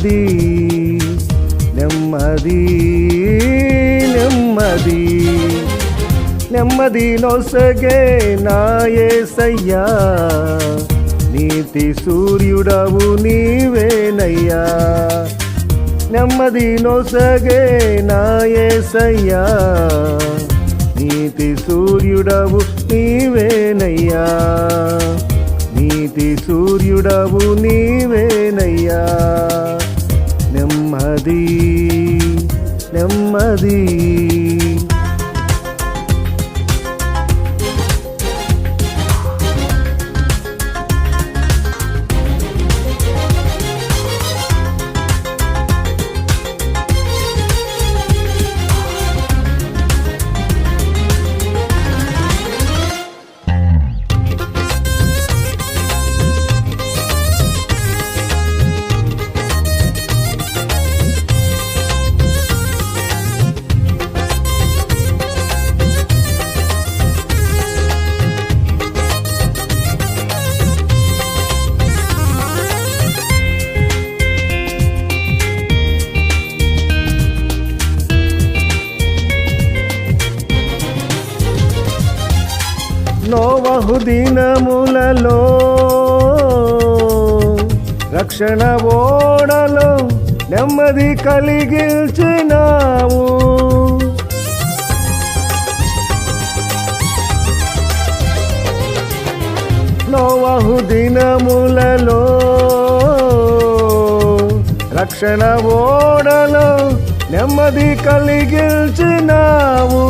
నెమ్మది నెమ్మది నెమ్మది నెమ్మది నొసగే నా యేసయ్యా, నీతి సూర్యుడవు నీవేనయ్యా. నెమ్మది నొసగే నా యేసయ్యా, నీతి సూర్యుడవు నీవేనయ్యా. నీతి సూర్యుడవు నీవేనయ్యా. నెమ్మది నెమ్మది నోవహు దినములలో రక్షణ ఓడలో నెమ్మది కలిగించినావు. నోవహు దినములలో రక్షణ ఓడలో నెమ్మది కలిగించినావు.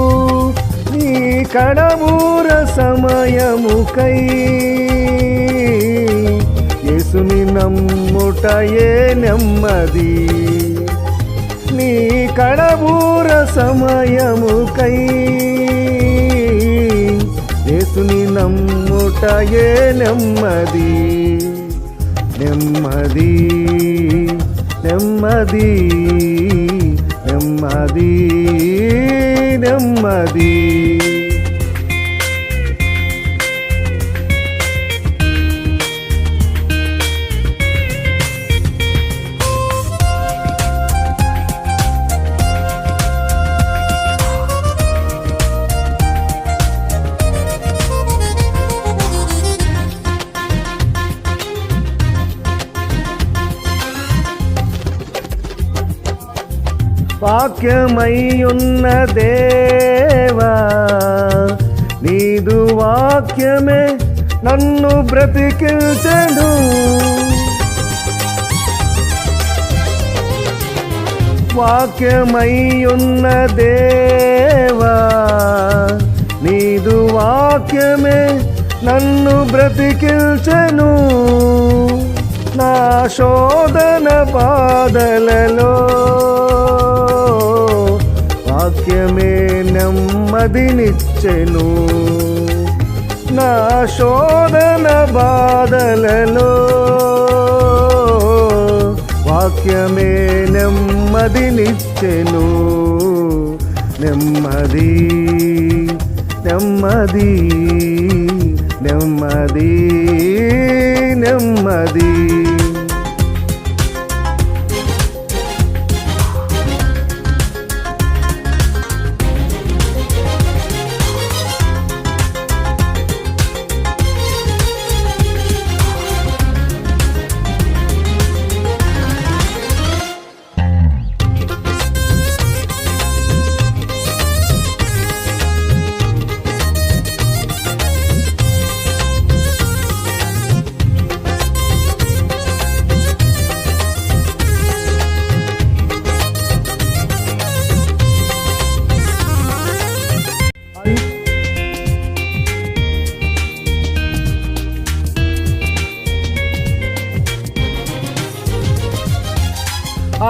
నీ కడమూర సమయముకై యేసుని నమ్ముటయే నెమ్మది. నీ కడమూర సమయముకై యేసుని నమ్ముటయే నెమ్మది. నెమ్మది నెమ్మది నెమ్మది నెమ్మది వాక్యమయ్యున్న దేవా, నీదు వాక్యమే నన్ను బ్రతికించెను. వాక్యమయ్యున్న దేవా, నీదు వాక్యమే నన్ను బ్రతికించెను. నా శోధన బాధలలో వాక్యమే నెమ్మదినిచ్చెను. నా శోధన బాధలలో వాక్యమే నెమ్మదినిచ్చెను. నెమ్మది నెమ్మది నెమ్మది నెమ్మది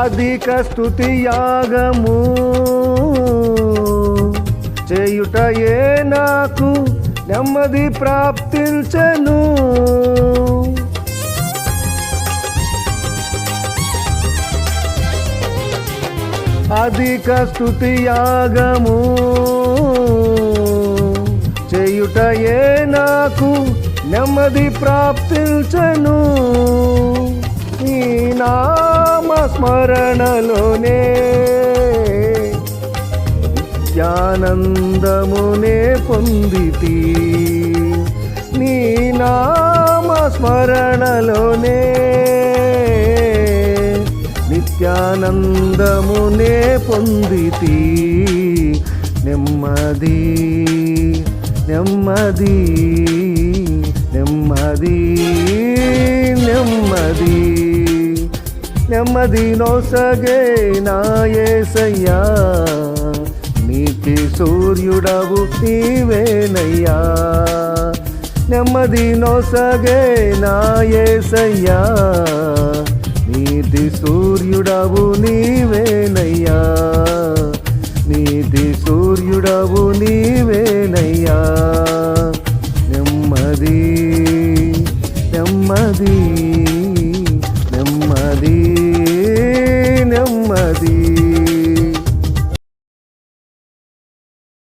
అధిక స్తుతి యాగము చేయుటయే నాకు నెమ్మది ప్రాప్తించెను. అధిక స్తుతి యాగము చేయుటయే నాకు నెమ్మది ప్రాప్తించెను. నీ నామ స్మరణలోనే నిత్యానందమునే పొందితి. నీ నామ స్మరణలోనే నిత్యానందమునే పొందితి. నెమ్మది నెమ్మది నెమ్మది నెమ్మది నెమ్మది నొసగే నా యేసయ్యా, నీతి సూర్యుడవు నీవేనయ్యా. నెమ్మది నొసగే నా యేసయ్యా, నీతి సూర్యుడవు నీవేనయ్యా. నీతి సూర్యుడవు నీవేనయ్యా.